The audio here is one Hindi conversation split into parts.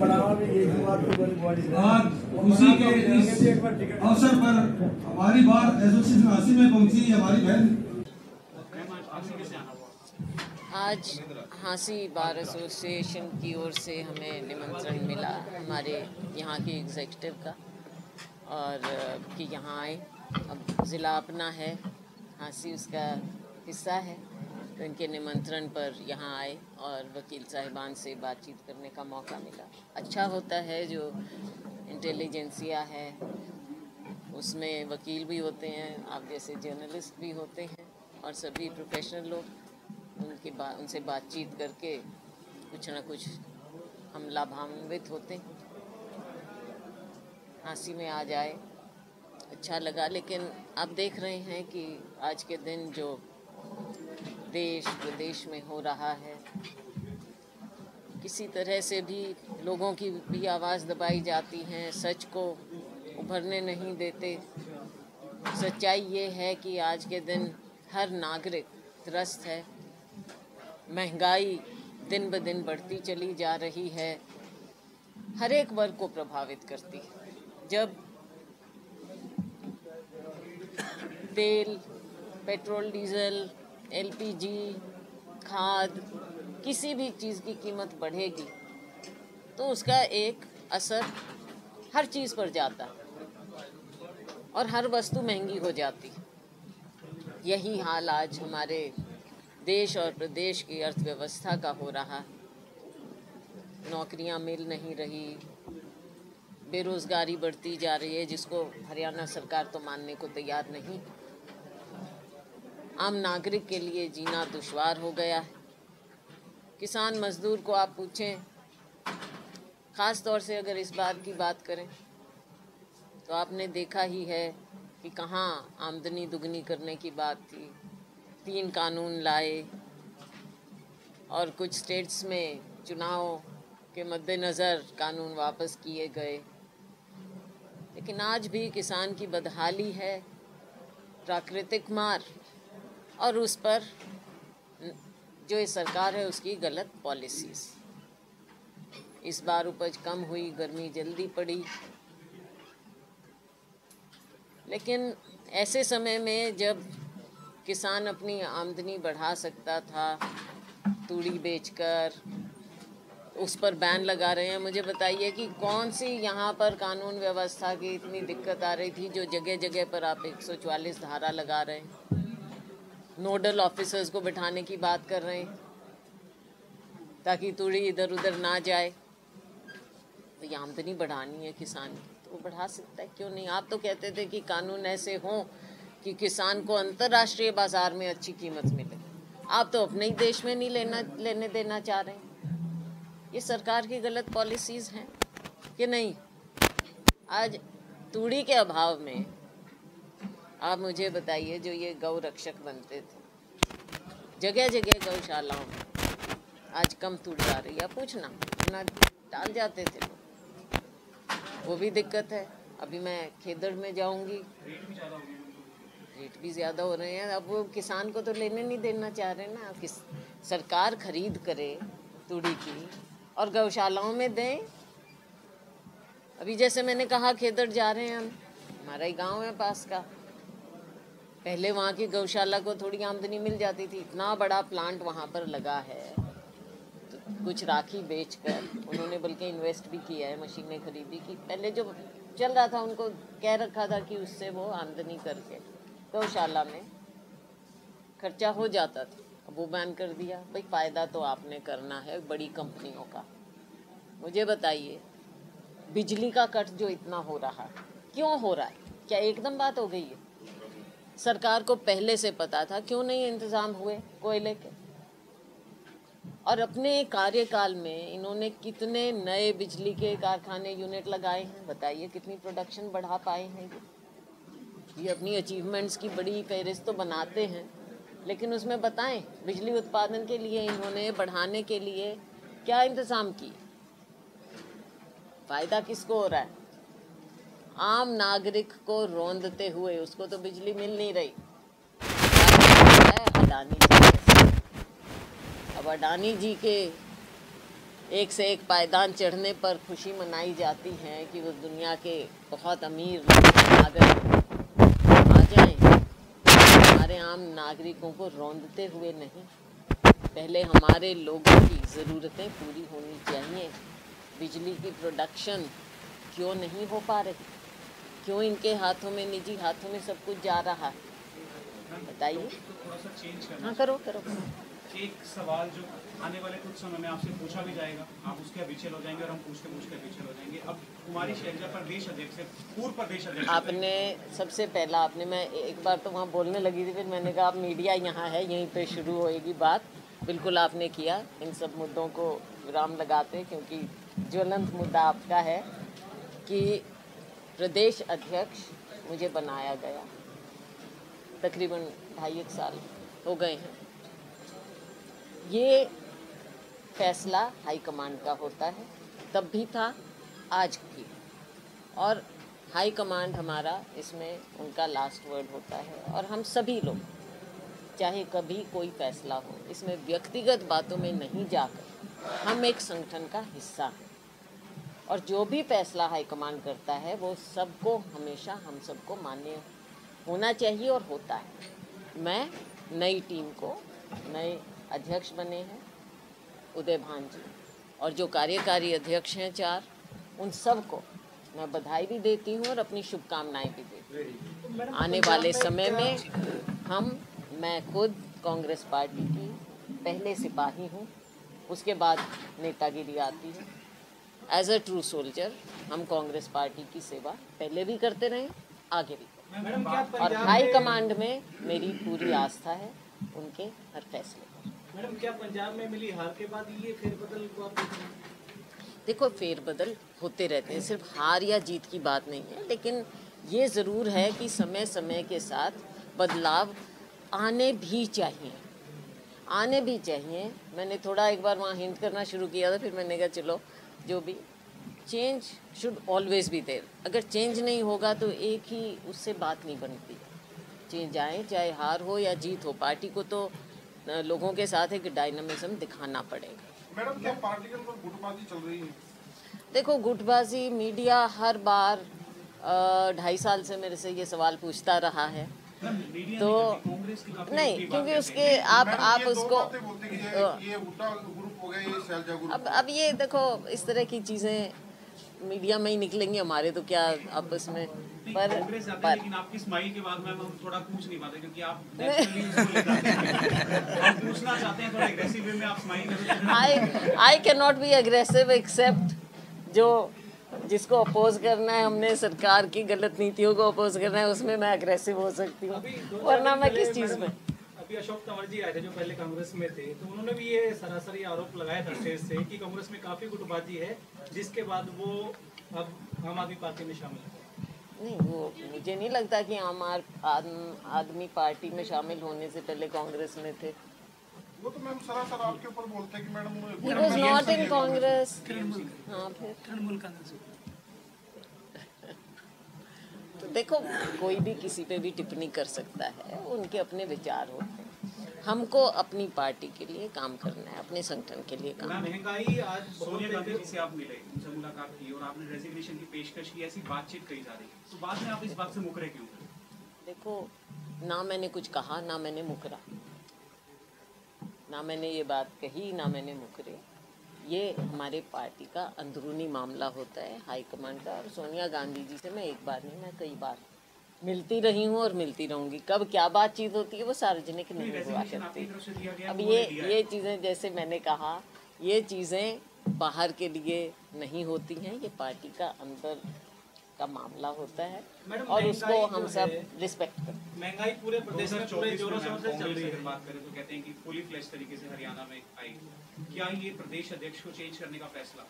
आज खुशी के इस अवसर पर हमारी बात एसोसिएशन हांसी में पहुंची हमारी बहन। आज हांसी बार एसोसिएशन की ओर से हमें निमंत्रण मिला हमारे यहाँ के एग्जीक्यूटिव का, और कि यहाँ आए। अब ज़िला अपना है, हांसी उसका हिस्सा है, तो इनके निमंत्रण पर यहाँ आए और वकील साहिबान से बातचीत करने का मौका मिला। अच्छा होता है जो इंटेलिजेंसिया है उसमें वकील भी होते हैं, आप जैसे जर्नलिस्ट भी होते हैं, और सभी प्रोफेशनल लोग उनसे बातचीत करके कुछ ना कुछ हम लाभान्वित होते हैं। हांसी में आ जाए अच्छा लगा, लेकिन आप देख रहे हैं कि आज के दिन जो देश विदेश में हो रहा है, किसी तरह से भी लोगों की भी आवाज़ दबाई जाती है, सच को उभरने नहीं देते। सच्चाई ये है कि आज के दिन हर नागरिक त्रस्त है, महंगाई दिन ब दिन बढ़ती चली जा रही है, हर एक वर्ग को प्रभावित करती है। जब तेल, पेट्रोल, डीजल, एलपीजी, खाद, किसी भी चीज़ की कीमत बढ़ेगी तो उसका एक असर हर चीज़ पर जाता है और हर वस्तु महंगी हो जाती है। यही हाल आज हमारे देश और प्रदेश की अर्थव्यवस्था का हो रहा है। नौकरियां मिल नहीं रही, बेरोज़गारी बढ़ती जा रही है, जिसको हरियाणा सरकार तो मानने को तैयार नहीं। आम नागरिक के लिए जीना दुश्वार हो गया है। किसान मजदूर को आप पूछें, ख़ास तौर से अगर इस बार की बात करें तो आपने देखा ही है कि कहाँ आमदनी दुगनी करने की बात थी, 3 कानून लाए और कुछ स्टेट्स में चुनाव के मद्देनज़र कानून वापस किए गए। लेकिन आज भी किसान की बदहाली है, प्राकृतिक मार, और उस पर जो ये सरकार है उसकी गलत पॉलिसीज़। इस बार उपज कम हुई, गर्मी जल्दी पड़ी, लेकिन ऐसे समय में जब किसान अपनी आमदनी बढ़ा सकता था तूड़ी बेचकर, उस पर बैन लगा रहे हैं। मुझे बताइए कि कौन सी यहाँ पर कानून व्यवस्था की इतनी दिक्कत आ रही थी जो जगह जगह पर आप 144 धारा लगा रहे हैं, नोडल ऑफिसर्स को बिठाने की बात कर रहे हैं ताकि तूड़ी इधर उधर ना जाए। तो ये आमदनी बढ़ानी है किसान की तो वो बढ़ा सकता है, क्यों नहीं। आप तो कहते थे कि कानून ऐसे हों कि किसान को अंतर्राष्ट्रीय बाजार में अच्छी कीमत मिले, आप तो अपने ही देश में नहीं लेने देना चाह रहे हैं। ये सरकार की गलत पॉलिसीज़ हैं कि नहीं। आज तूड़ी के अभाव में आप मुझे बताइए, जो ये गौ रक्षक बनते थे जगह जगह गौशालाओं में, आज कम तूड़ी आ रही है। पूछना अपना डाल जाते थे लोग, वो भी दिक्कत है। अभी मैं खेदड़ में जाऊंगी, रेट भी ज़्यादा हो रहे हैं। अब वो किसान को तो लेने नहीं देना चाह रहे ना, किस सरकार खरीद करे तूड़ी की और गौशालाओं में दें। अभी जैसे मैंने कहा खेदड़ जा रहे हैं हम, हमारा ही गांव है पास का, पहले वहाँ की गौशाला को थोड़ी आमदनी मिल जाती थी, इतना बड़ा प्लांट वहाँ पर लगा है, तो कुछ राखी बेचकर उन्होंने बल्कि इन्वेस्ट भी किया है, मशीनें खरीदी की। पहले जो चल रहा था उनको कह रखा था कि उससे वो आमदनी करके गौशाला में खर्चा हो जाता था, अब वो बैन कर दिया। भाई फ़ायदा तो आपने करना है बड़ी कंपनियों का। मुझे बताइए, बिजली का कट जो इतना हो रहा है, क्यों हो रहा है? क्या एकदम बात हो गई है? सरकार को पहले से पता था, क्यों नहीं इंतज़ाम हुए कोयले के? और अपने कार्यकाल में इन्होंने कितने नए बिजली के कारखाने यूनिट लगाए हैं, बताइए कितनी प्रोडक्शन बढ़ा पाए हैं। ये अपनी अचीवमेंट्स की बड़ी फहरिस्त तो बनाते हैं, लेकिन उसमें बताएं बिजली उत्पादन के लिए इन्होंने बढ़ाने के लिए क्या इंतज़ाम किए, फ़ायदा किसको हो रहा है? आम नागरिक को रौंदते हुए, उसको तो बिजली मिल नहीं रही, अडानी जी। अब अडानी जी के एक से एक पायदान चढ़ने पर खुशी मनाई जाती है कि वो दुनिया के बहुत अमीर नागरिक आ जाएं, हमारे आम नागरिकों को रौंदते हुए नहीं। पहले हमारे लोगों की ज़रूरतें पूरी होनी चाहिए। बिजली की प्रोडक्शन क्यों नहीं हो पा रही? क्यों इनके हाथों में, निजी हाथों में सब कुछ जा रहा है? बताइए। थोड़ा सा चेंज करना। हाँ, करो। एक सवाल जो आने वाले कुछ समय में आपसे पूछा भी जाएगा, आप उसके विचल हो जाएंगे और हम पूछते विचल हो जाएंगे। अब कुमारी शैलजा प्रदेश अध्यक्ष से पूर्व प्रदेश अध्यक्ष आपने सबसे पहला आपने, मैं एक बार तो वहाँ बोलने लगी थी, फिर मैंने कहा आप मीडिया यहाँ है, यहीं पे शुरू होएगी बात। बिल्कुल आपने किया। इन सब मुद्दों को विराम लगाते, क्योंकि ज्वलंत मुद्दा आपका है कि प्रदेश अध्यक्ष मुझे बनाया गया। तकरीबन 2.5 साल हो गए हैं। ये फैसला हाईकमांड का होता है, तब भी था, आज भी। और हाईकमांड हमारा इसमें उनका लास्ट वर्ड होता है। और हम सभी लोग, चाहे कभी कोई फैसला हो, इसमें व्यक्तिगत बातों में नहीं जाकर हम एक संगठन का हिस्सा हैं। और जो भी फैसला हाईकमांड करता है वो सबको, हमेशा हम सबको मान्य होना चाहिए और होता है। मैं नई टीम को, नए अध्यक्ष बने हैं उदय भान जी, और जो कार्यकारी अध्यक्ष हैं 4, उन सब को मैं बधाई भी देती हूँ और अपनी शुभकामनाएं भी देती हूँ। आने वाले समय में मैं खुद कांग्रेस पार्टी की पहले सिपाही हूँ, उसके बाद नेतागिरी आती है। एज अ ट्रू सोल्जर हम कांग्रेस पार्टी की सेवा पहले भी करते रहे, आगे भी। और हाई कमांड में मेरी पूरी आस्था है उनके हर फैसले पर। मैडम, क्या पंजाब में मिली हार के बाद ये फेरबदल को आप देख रहे हैं? देखो, फेरबदल होते रहते हैं, सिर्फ हार या जीत की बात नहीं है, लेकिन ये ज़रूर है कि समय समय के साथ बदलाव आने भी चाहिए। मैंने थोड़ा एक बार वहाँ हिंट करना शुरू किया था, फिर मैंने कहा चलो जो भी, change should always be there. अगर चेंज नहीं होगा तो एक ही उससे बात नहीं बनती। चेंज आए, चाहे हार हो या जीत हो, पार्टी को तो लोगों के साथ एक डायनामिज्म दिखाना पड़ेगा। मैडम, क्या पार्टी के अंदर गुटबाजी चल रही है? देखो, गुटबाजी मीडिया हर बार 2.5 साल से मेरे से ये सवाल पूछता रहा है, तो नहीं, क्योंकि उसके आप उसको ये उल्टा ग्रुप हो गया, ये शैलजा ग्रुप। अब ये देखो, इस तरह की चीज़ें मीडिया में ही निकलेंगी, हमारे तो क्या आपस में। पर लेकिन आपकी स्माइल के बाद में हम थोड़ा पूछ नहीं पाते, क्योंकि आप नेचुरली उसको ले जाते हैं। हम पूछना चाहते हैं थोड़ा एग्रेसिव वे में, आप smile I can not be aggressive except जिसको अपोज करना है, हमने सरकार की गलत नीतियों को अपोज करना है, उसमें मैं एग्रेसिव हो सकती हूँ, वरना मैं किस चीज़ में। अभी अशोक तंवर जी आए थे जो पहले कांग्रेस में थे, तो उन्होंने भी ये सरासरी आरोप लगाया था स्टेज से कि कांग्रेस में काफ़ी गुटबाजी है, जिसके बाद वो अब आम आदमी पार्टी में शामिल है। नहीं, वो मुझे नहीं लगता कि आम आदमी पार्टी में शामिल होने से पहले कांग्रेस में थे। वो तो मैम सरासर आपके ऊपर बोलते हैं कि madam He was not in Congress. हाँ, फिर तृणमूल कांग्रेस। तो देखो, कोई भी किसी पे भी टिप्पणी कर सकता है, उनके अपने विचार होते हैं। हमको अपनी पार्टी के लिए काम करना है, अपने संगठन के लिए काम। महंगाई, आज सोनिया गांधी जी से आप मिले, उनसे मुलाकात की और आपने रेजिग्नेशन की पेशकश की, ऐसी बातचीत कही जा रही है, तो बाद में आप इस बात से मुकरे क्यों? देखो, ना मैंने कुछ कहा, ना मैंने मुकरा, ना मैंने ये बात कही, ना मैंने मुकरे। ये हमारे पार्टी का अंदरूनी मामला होता है, हाईकमांड का। और सोनिया गांधी जी से मैं एक बार नहीं, मैं कई बार मिलती रही हूँ और मिलती रहूँगी। कब क्या बातचीत होती है वो सार्वजनिक नहीं हुआ करती। अब ये चीज़ें, जैसे मैंने कहा, ये चीज़ें बाहर के लिए नहीं होती हैं, ये पार्टी का अंदर का मामला होता है और उसको हम सब रिस्पेक्ट करते हैं। महंगाई पूरे प्रदेश में पूरे जोरों शोरों से चल रही है। बात करें तो कहते हैं कि फुली फ्लैश तरीके से हरियाणा में आई, क्या ये प्रदेश अध्यक्ष को चेंज करने का फैसला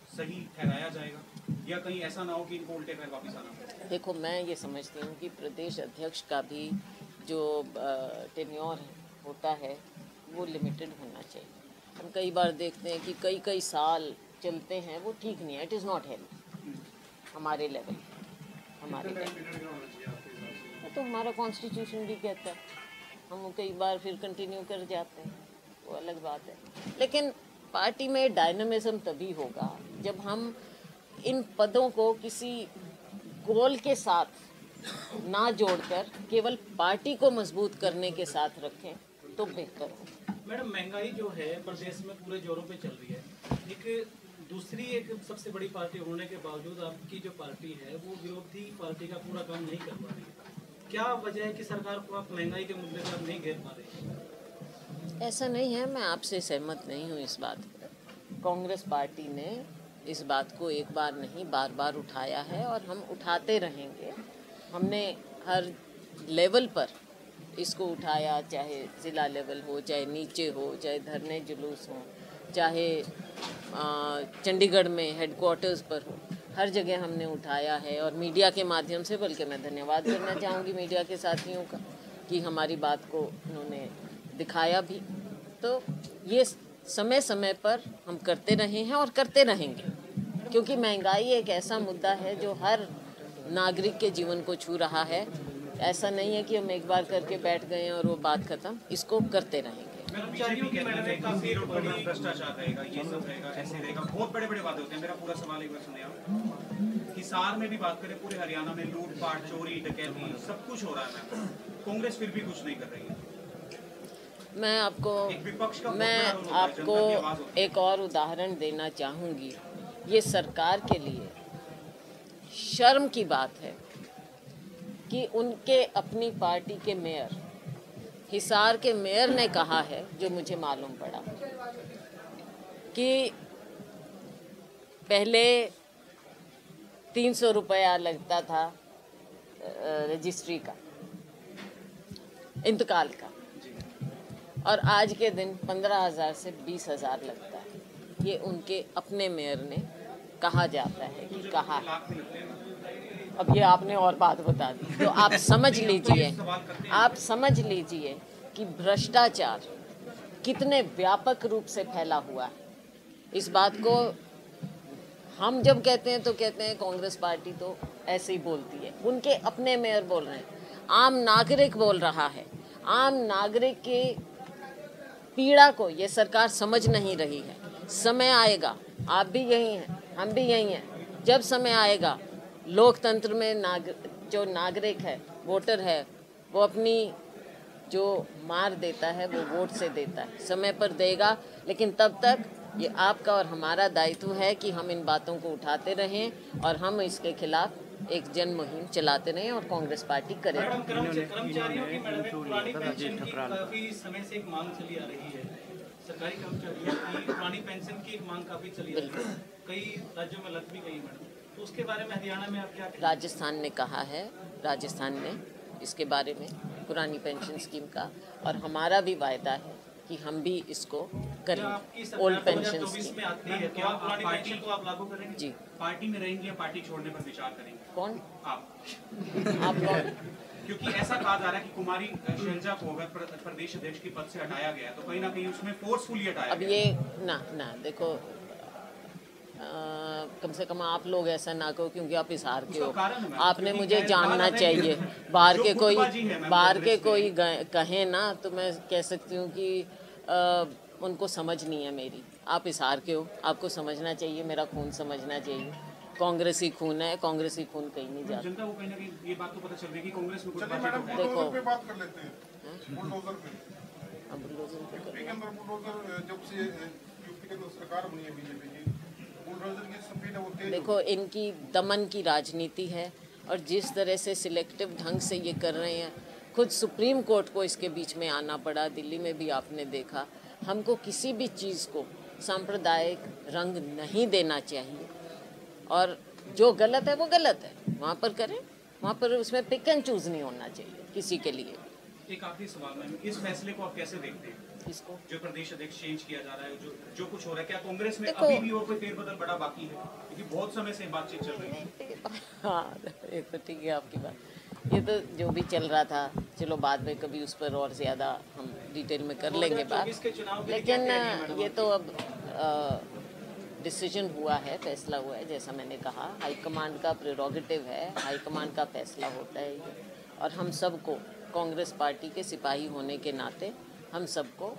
सही ठहराया जाएगा, या कहीं ऐसा ना हो कि इनको उल्टे पैर वापस आना पड़े? देखो, मैं ये समझती हूँ कि प्रदेश अध्यक्ष का भी जो टेन्योर होता है वो लिमिटेड होना चाहिए। हम कई बार देखते हैं कि कई साल चलते हैं, वो ठीक नहीं है, इट इज़ नॉट हेल्थ हमारे लेवल, तो हमारा कॉन्स्टिट्यूशन भी कहता है। हम कई बार फिर कंटिन्यू कर जाते हैं, वो अलग बात है। लेकिन पार्टी में डायनामिज्म तभी होगा जब हम इन पदों को किसी गोल के साथ ना जोड़कर केवल पार्टी को मजबूत करने के साथ रखें तो बेहतर हो। मैडम, महंगाई जो है प्रदेश में पूरे जोरों पे चल रही है। एक दूसरी एक सबसे बड़ी पार्टी होने के बावजूद आपकी जो पार्टी है वो विरोधी पार्टी का पूरा काम नहीं कर पा रही है। क्या वजह है कि सरकार को आप महंगाई के मुद्दे पर नहीं घेर पा रही? ऐसा नहीं है, मैं आपसे सहमत नहीं हूँ इस बात पर। कांग्रेस पार्टी ने इस बात को एक बार नहीं बार बार उठाया है और हम उठाते रहेंगे। हमने हर लेवल पर इसको उठाया, चाहे ज़िला लेवल हो, चाहे नीचे हो, चाहे धरने जुलूस हो, चाहे चंडीगढ़ में हेडक्वार्टर्स पर हो, हर जगह हमने उठाया है। और मीडिया के माध्यम से, बल्कि मैं धन्यवाद करना चाहूँगी मीडिया के साथियों का कि हमारी बात को उन्होंने दिखाया भी। तो ये समय समय पर हम करते रहे हैं और करते रहेंगे, क्योंकि महंगाई एक ऐसा मुद्दा है जो हर नागरिक के जीवन को छू रहा है। ऐसा नहीं है कि हम एक बार करके बैठ गए हैं और वो बात खत्म, इसको करते रहेंगे। बीजेपी कहती है कि भ्रष्टाचार रहेगा, ये सब रहेगा, ऐसे रहेगा, बहुत बड़े बड़े वादे होते हैं। मेरा पूरा सवाल एक बार सुनिए आप। हिसार में भी बात करें, पूरे हरियाणा में लूटपाट, चोरी, डकैती सब कुछ हो रहा है, कांग्रेस फिर भी कुछ नहीं कर रही है। मैं आपको एक और उदाहरण देना चाहूँगी। ये सरकार के लिए शर्म की बात है कि उनके अपनी पार्टी के मेयर, हिसार के मेयर ने कहा है, जो मुझे मालूम पड़ा, कि पहले 300 रुपया लगता था रजिस्ट्री का, इंतकाल का, और आज के दिन 15,000 से 20,000 लगता है। ये उनके अपने मेयर ने कहा जाता है कि कहा है। अब ये आपने और बात बता दी, तो आप समझ लीजिए कि भ्रष्टाचार कितने व्यापक रूप से फैला हुआ है। इस बात को हम जब कहते हैं तो कहते हैं कांग्रेस पार्टी तो ऐसे ही बोलती है, उनके अपने मेयर बोल रहे हैं, आम नागरिक बोल रहा है। आम नागरिक के पीड़ा को ये सरकार समझ नहीं रही है। समय आएगा, आप भी यही हैं, हम भी यही हैं, जब समय आएगा लोकतंत्र में जो नागरिक है, वोटर है, वो अपनी जो मार देता है वो वोट से देता है, समय पर देगा। लेकिन तब तक ये आपका और हमारा दायित्व है कि हम इन बातों को उठाते रहें और हम इसके खिलाफ एक जन मुहिम चलाते रहें, और कांग्रेस पार्टी करे। कर्मचारियों की पुरानी पेंशन की काफी समय से एक मांग चली आ रही है। सरकारी कर्मचारियों की पुरानी पेंशन की एक मांग काफी चली आ रही है, कई राज्यों में लग भी गई मैडम, तो उसके बारे में हरियाणा में आप क्या कहेंगे? राजस्थान ने कहा है, राजस्थान ने इसके बारे में पुरानी पेंशन स्कीम का, और हमारा भी वायदा है कि हम भी इसको करेंगे। ओल्ड पेंशन स्कीम में आती है, क्या पुरानी पेंशन को आप लागू करेंगे? जी। पार्टी में रहेंगे या पार्टी छोड़ने पर विचार करेंगे? कौन? आप कौन? क्योंकि ऐसा कहा जा रहा है कि कुमारी शैलजा को अगर प्रदेश अध्यक्ष के पद से हटाया गया तो कहीं ना कहीं उसमें फोर्सफुली हटाया अब ये ना देखो, कम से कम आप लोग ऐसा ना कहो, क्योंकि आप हिसार के हो, आपने मुझे जानना चाहिए। बाहर के कोई कहे ना तो मैं कह सकती हूँ कि उनको समझ नहीं है मेरी। आप हिसार के हो, आपको समझना चाहिए, मेरा खून समझना चाहिए। कांग्रेसी खून है, कांग्रेसी खून कहीं नहीं जाता। जनता को कहीं ना कहीं ये बात तो पता चल रही है कि कांग्रेस में कुछ देखो पे बात कर लेते हैं। बुलडोजर जब से यूपी के सरकार बनी है बीजेपी की, बुलडोजर की स्पीड है वो तेज। देखो, इनकी दमन की राजनीति है, और जिस तरह से सिलेक्टिव ढंग से ये कर रहे हैं, खुद सुप्रीम कोर्ट को इसके बीच में आना पड़ा। दिल्ली में भी आपने देखा। हमको किसी भी चीज़ को सांप्रदायिक रंग नहीं देना चाहिए, और जो गलत है वो गलत है, वहाँ पर करें, वहाँ पर उसमें पिक एंड चूज नहीं होना चाहिए किसी के लिए। एक आखिरी सवाल मैम, इस फैसले को आप कैसे देखते हैं? इसको जो प्रदेश अध्यक्ष चेंज किया जा रहा है, जो कुछ हो रहा है, क्या कांग्रेस में अभी भी और कोई फेरबदल बड़ा बाकी है? क्योंकि बहुत समय से बातचीत चल रही है। हाँ, ये तो ठीक है आपकी बात। ये तो जो भी चल रहा था, चलो बाद में कभी उस पर और ज़्यादा हम डिटेल में कर लेंगे बात। लेकिन ये तो अब डिसीजन हुआ है, फैसला हुआ है। जैसा मैंने कहा, हाईकमांड का प्रेरोगेटिव है, हाईकमांड का फैसला होता है ये। और हम सबको, कांग्रेस पार्टी के सिपाही होने के नाते, हम सबको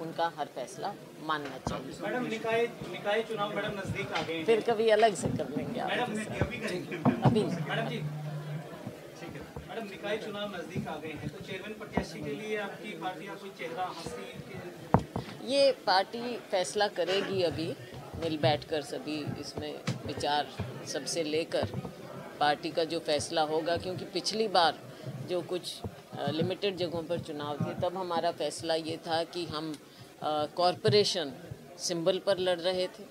उनका हर फैसला मानना चाहिए। मैडम निकाय चुनाव मैडम नजदीक आ गए हैं। फिर कभी अलग से कर लेंगे आप, मैडम अभी करेंगे अभी मैडम जी ठीक है। मैडम निकाय चुनाव नजदीक आ गए हैं तो चेयरमैन प्रत्याशी के लिए आपकी पार्टी का कोई चेहरा हंसी ये पार्टी फैसला करेगी, अभी मिल बैठकर सभी इसमें विचार सबसे लेकर पार्टी का जो फैसला होगा, क्योंकि पिछली बार जो कुछ लिमिटेड जगहों पर चुनाव थे तब हमारा फैसला ये था कि हम कॉरपोरेशन सिंबल पर लड़ रहे थे।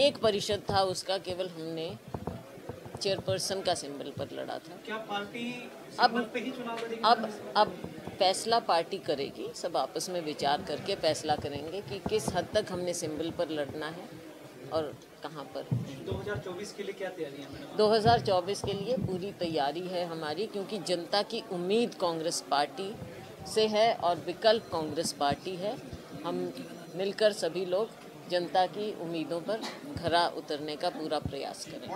एक परिषद था उसका केवल हमने चेयरपर्सन का सिंबल पर लड़ा था। क्या पार्टी अब सिंबल पे ही चुनाव लड़ेगी? अब फैसला पार्टी करेगी, सब आपस में विचार करके फैसला करेंगे कि किस हद तक हमने सिंबल पर लड़ना है और कहाँ पर। 2024 के लिए क्या तैयारी है मैडम? 2024 के लिए पूरी तैयारी है हमारी, क्योंकि जनता की उम्मीद कांग्रेस पार्टी से है और विकल्प कांग्रेस पार्टी है। हम मिलकर सभी लोग जनता की उम्मीदों पर खरा उतरने का पूरा प्रयास करें।